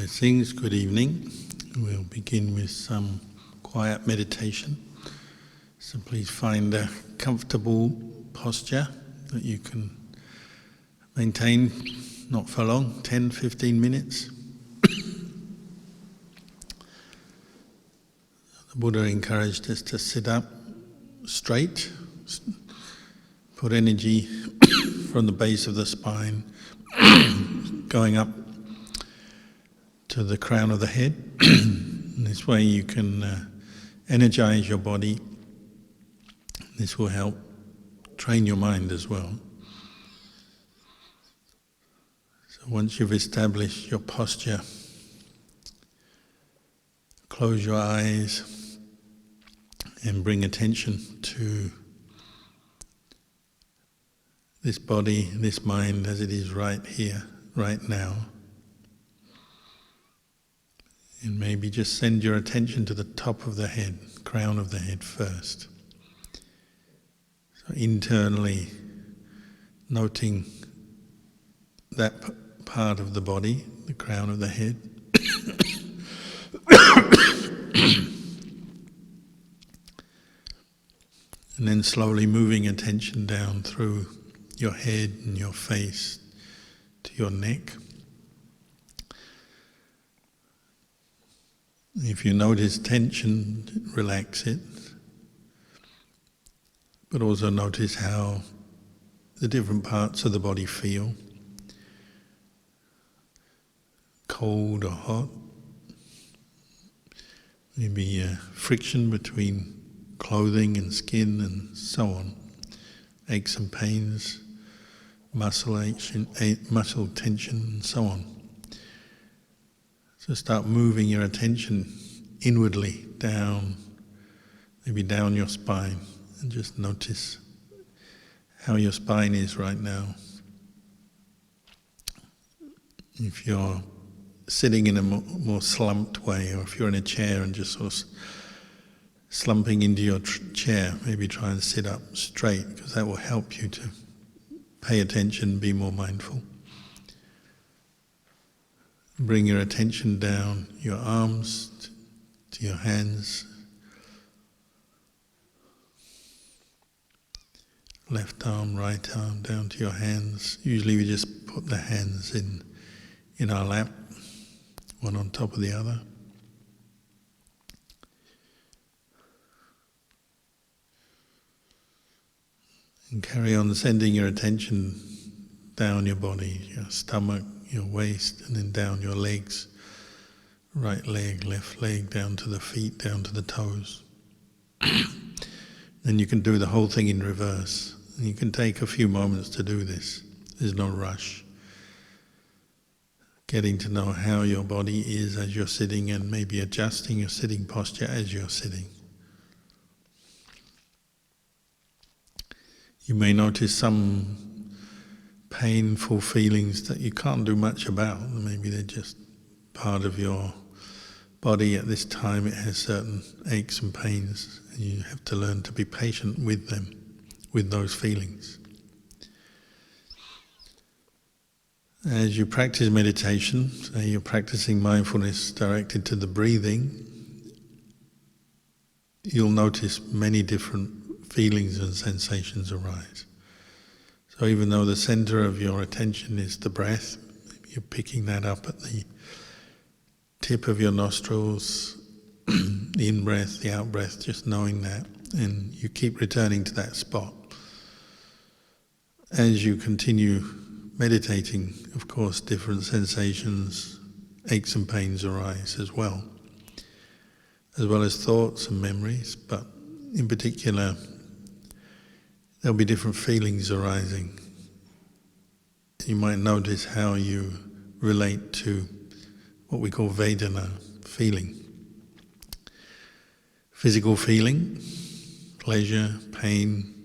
Blessings, good evening. We'll begin with some quiet meditation. So please find a comfortable posture that you can maintain, not for long, 10-15 minutes. The Buddha encouraged us to sit up straight, put energy from the base of the spine going up to the crown of the head. This way you can energize your body. This will help train your mind as well. So once you've established your posture, close your eyes and bring attention to this body, this mind as it is right here, right now. And maybe just send your attention to the top of the head, crown of the head first. So internally noting that part of the body, the crown of the head. And then slowly moving attention down through your head and your face to your neck. If you notice tension, relax it. But also notice how the different parts of the body feel. Cold or hot. Maybe friction between clothing and skin and so on. Aches and pains, muscle tension and so on. So start moving your attention inwardly down, maybe down your spine, and just notice how your spine is right now. If you're sitting in a more slumped way, or if you're in a chair and just sort of slumping into your chair, maybe try and sit up straight, because that will help you to pay attention, be more mindful. Bring your attention down your arms to your hands. Left arm, right arm, down to your hands. Usually we just put the hands in our lap, one on top of the other. And carry on sending your attention down your body, your stomach, your waist, and then down your legs. Right leg, left leg, down to the feet, down to the toes. Then you can do the whole thing in reverse. And you can take a few moments to do this. There's no rush. Getting to know how your body is as you're sitting, and maybe adjusting your sitting posture as you're sitting. You may notice some painful feelings that you can't do much about. Maybe they're just part of your body. At this time it has certain aches and pains, and you have to learn to be patient with them, with those feelings. As you practice meditation, say you're practicing mindfulness directed to the breathing, you'll notice many different feelings and sensations arise. So even though the center of your attention is the breath, you're picking that up at the tip of your nostrils, the in-breath, the out-breath, just knowing that, and you keep returning to that spot. As you continue meditating, of course, different sensations, aches and pains arise as well as thoughts and memories, but in particular, there'll be different feelings arising. You might notice how you relate to what we call Vedana, feeling. Physical feeling, pleasure, pain,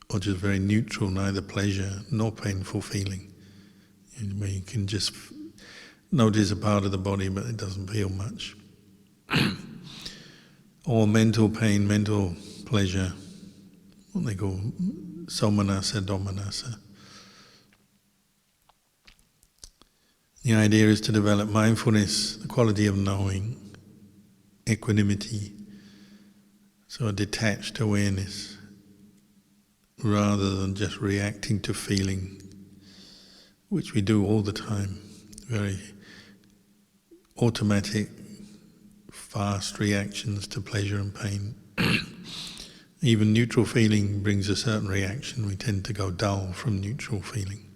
or just very neutral, neither pleasure nor painful feeling. Where you can just notice a part of the body but it doesn't feel much. Or mental pain, mental pleasure, what they call somanassa, domanassa. The idea is to develop mindfulness, the quality of knowing, equanimity, so a detached awareness, rather than just reacting to feeling, which we do all the time, very automatic, fast reactions to pleasure and pain. Even neutral feeling brings a certain reaction. We tend to go dull from neutral feeling.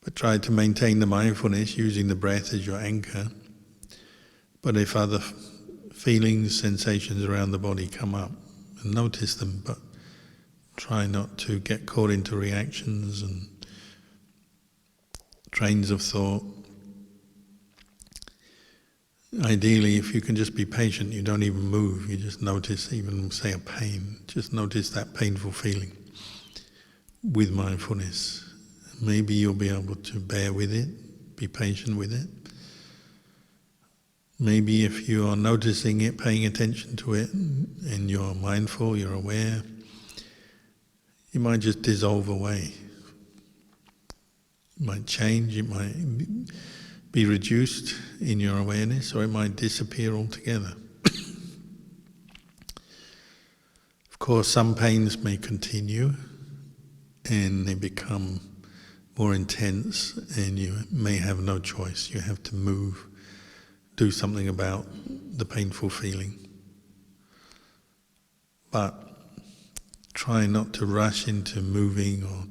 But try to maintain the mindfulness using the breath as your anchor. But if other feelings, sensations around the body come up, and notice them, but try not to get caught into reactions and trains of thought. Ideally, if you can just be patient, you don't even move, you just notice, even say a pain, just notice that painful feeling with mindfulness. Maybe you'll be able to bear with it, be patient with it. Maybe if you are noticing it, paying attention to it, and you're mindful, you're aware, it might just dissolve away. It might change, it might be reduced in your awareness, or it might disappear altogether. Of course, some pains may continue, and they become more intense, and you may have no choice. You have to move, do something about the painful feeling. But try not to rush into moving or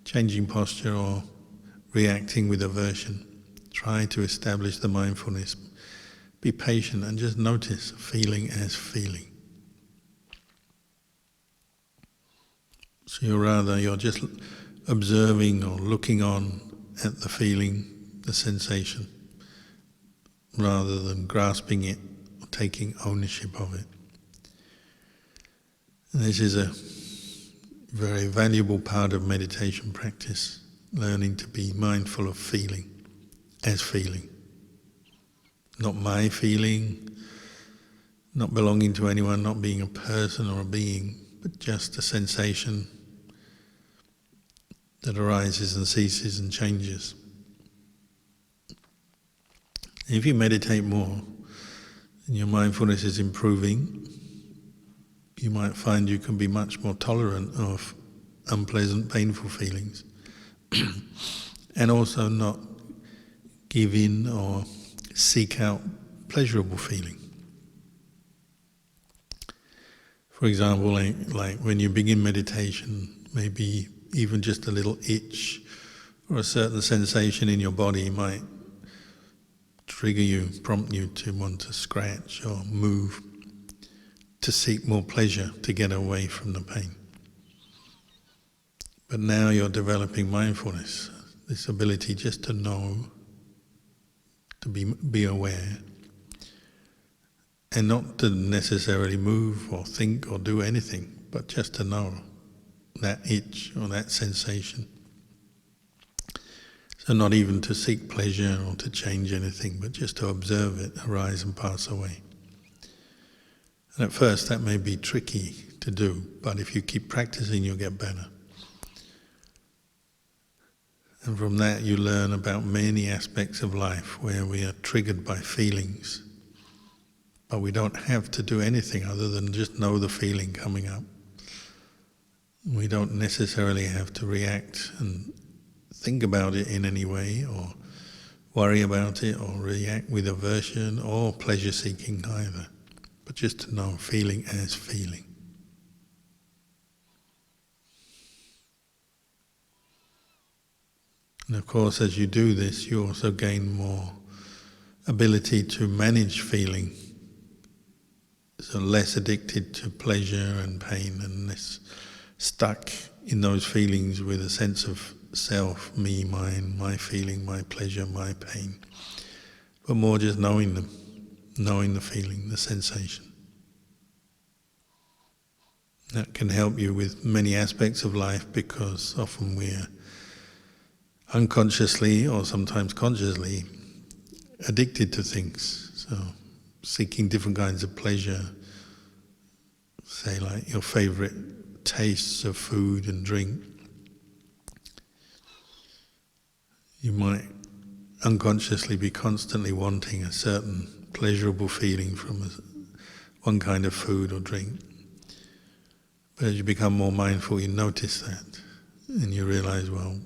changing posture or reacting with aversion. Try to establish the mindfulness. Be patient and just notice feeling as feeling. So you're just observing or looking on at the feeling, the sensation, rather than grasping it or taking ownership of it. And this is a very valuable part of meditation practice, learning to be mindful of feeling as feeling. Not my feeling, not belonging to anyone, not being a person or a being, but just a sensation that arises and ceases and changes. If you meditate more and your mindfulness is improving, you might find you can be much more tolerant of unpleasant, painful feelings and also not give in or seek out pleasurable feeling. For example, like when you begin meditation, maybe even just a little itch or a certain sensation in your body might trigger you, prompt you to want to scratch or move, to seek more pleasure, to get away from the pain. But now you're developing mindfulness, this ability just to know, to be aware, and not to necessarily move or think or do anything, but just to know that itch or that sensation. So not even to seek pleasure or to change anything, but just to observe it arise and pass away. And at first that may be tricky to do, but if you keep practicing, you'll get better. And from that you learn about many aspects of life where we are triggered by feelings, but we don't have to do anything other than just know the feeling coming up. We don't necessarily have to react and think about it in any way, or worry about it, or react with aversion or pleasure-seeking either, but just to know feeling as feeling. And of course, as you do this, you also gain more ability to manage feeling, so less addicted to pleasure and pain and less stuck in those feelings with a sense of self, me, mine, my feeling, my pleasure, my pain, but more just knowing them, knowing the feeling, the sensation. That can help you with many aspects of life, because often we're unconsciously or sometimes consciously addicted to things, so seeking different kinds of pleasure, say like your favorite tastes of food and drink, You might unconsciously be constantly wanting a certain pleasurable feeling from one kind of food or drink. But as you become more mindful, you notice that, and you realize, well,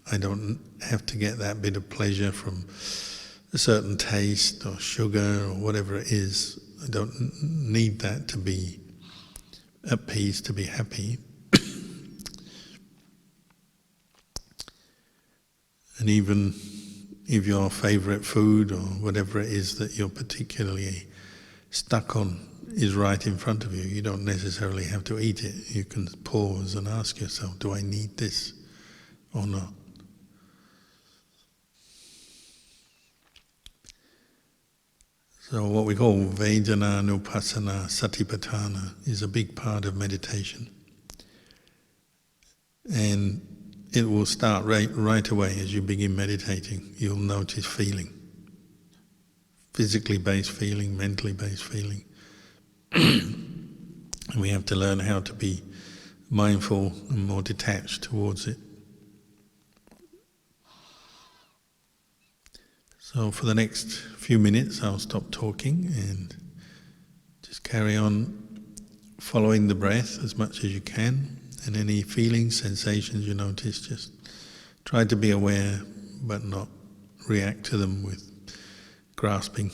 I don't have to get that bit of pleasure from a certain taste or sugar or whatever it is. I don't need that to be at peace, to be happy. And even if your favourite food or whatever it is that you're particularly stuck on is right in front of you, you don't necessarily have to eat it. You can pause and ask yourself, do I need this or not? So what we call Vedana-nupassana satipatthana is a big part of meditation. And it will start right away as you begin meditating. You'll notice feeling. Physically based feeling, mentally based feeling. And we have to learn how to be mindful and more detached towards it. So for the next few minutes I'll stop talking and just carry on following the breath as much as you can, and any feelings, sensations you notice, just try to be aware but not react to them with grasping.